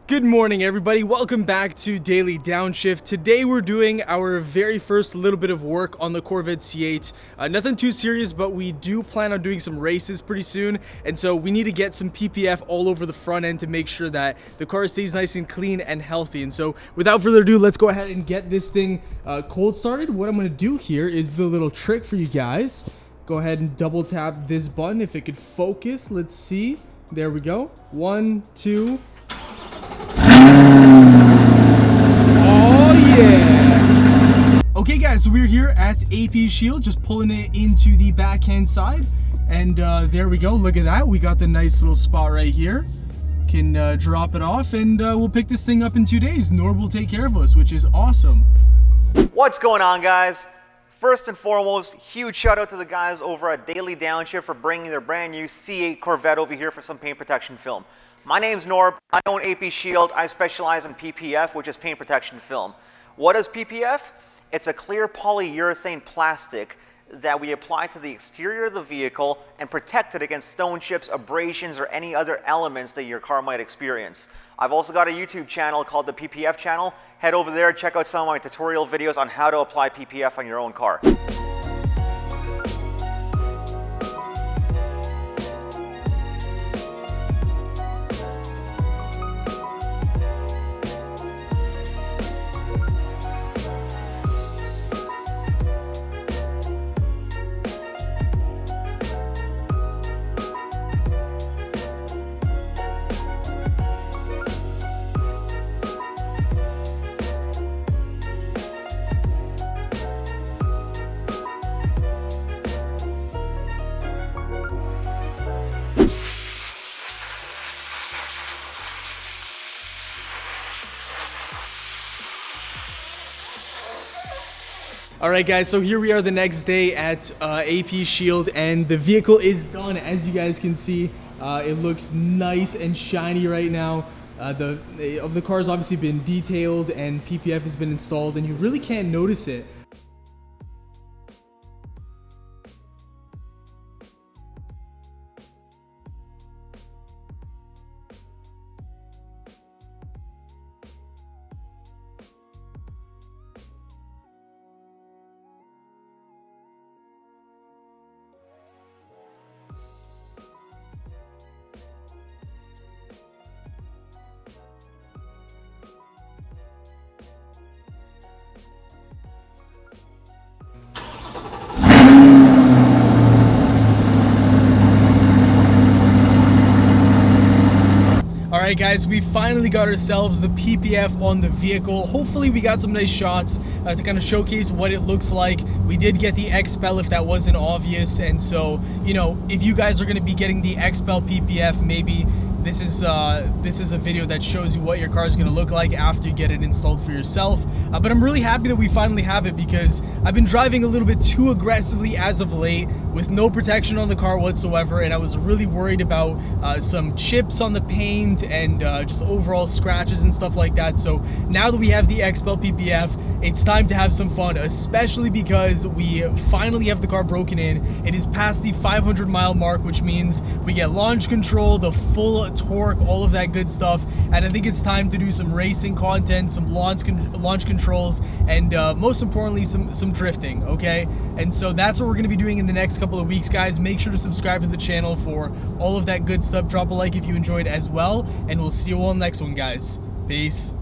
Good morning, everybody. Welcome back to Daily Downshift. Today we're doing our very first little bit of work on the Corvette C8. Nothing too serious, but we do plan on doing some races pretty soon, and so we need to get some PPF all over the front end to make sure that the car stays nice and clean and healthy. And so without further ado, let's go ahead and get this thing cold started. What I'm going to do here is the little trick for you guys. Go ahead and double tap this button if it could focus. Let's see. There we go. 1, 2. Oh yeah! Okay guys, so we're here at AP Shield, just pulling it into the backhand side, and there we go. Look at that, we got the nice little spot right here. Can drop it off, and we'll pick this thing up in 2 days. Norb will take care of us, which is awesome. What's going on, guys? First and foremost, huge shout out to the guys over at Daily Downshift for bringing their brand new C8 Corvette over here for some paint protection film. My name's Norb, I own AP Shield, I specialize in PPF, which is paint protection film. What is PPF? It's a clear polyurethane plastic that we apply to the exterior of the vehicle and protect it against stone chips, abrasions, or any other elements that your car might experience. I've also got a YouTube channel called the PPF channel. Head over there, check out some of my tutorial videos on how to apply PPF on your own car. Alright guys, so here we are the next day at AP Shield, and the vehicle is done. As you guys can see, it looks nice and shiny right now. The car's obviously been detailed and PPF has been installed, and you really can't notice it. Alright guys, we finally got ourselves the PPF on the vehicle. Hopefully we got some nice shots to kind of showcase what it looks like. We did get the XPEL if that wasn't obvious, and so, you know, if you guys are going to be getting the XPEL PPF, maybe this is a video that shows you what your car is going to look like after you get it installed for yourself. But I'm really happy that we finally have it, because I've been driving a little bit too aggressively as of late with no protection on the car whatsoever, and I was really worried about some chips on the paint and just overall scratches and stuff like that. So now that we have the XPEL PPF, it's time to have some fun, especially because we finally have the car broken in. It is past the 500-mile mark, which means we get launch control, the full torque, all of that good stuff, and I think it's time to do some racing content, some launch controls, and most importantly, some drifting, okay? And so that's what we're going to be doing in the next couple of weeks, guys. Make sure to subscribe to the channel for all of that good stuff. Drop a like if you enjoyed as well, and we'll see you all next one, guys. Peace.